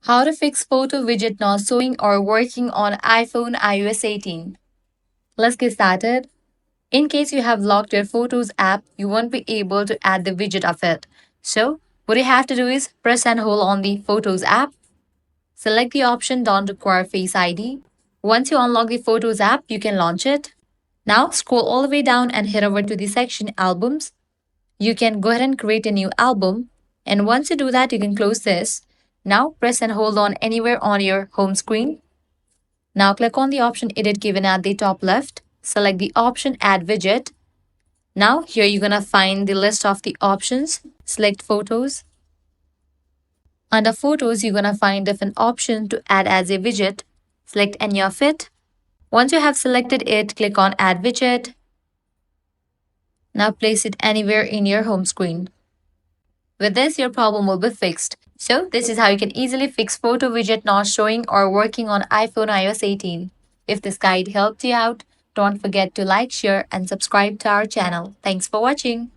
How to fix photo widget not showing or working on iPhone iOS 18. Let's get started. In case you have locked your Photos app, you won't be able to add the widget of it. So, what you have to do is press and hold on the Photos app. Select the option Don't Require Face ID. Once you unlock the Photos app, you can launch it. Now, scroll all the way down and head over to the section Albums. You can go ahead and create a new album. And once you do that, you can close this. Now, press and hold on anywhere on your home screen. Now click on the option Edit given at the top left. Select the option Add Widget. Now here you're gonna find the list of the options. Select Photos. Under Photos, you're gonna find different options to add as a widget. Select any of it. Once you have selected it, click on Add Widget. Now place it anywhere in your home screen. With this, your problem will be fixed. So this is how you can easily fix photo widget not showing or working on iPhone iOS 18. If this guide helped you out, don't forget to like, share, and subscribe to our channel. Thanks for watching.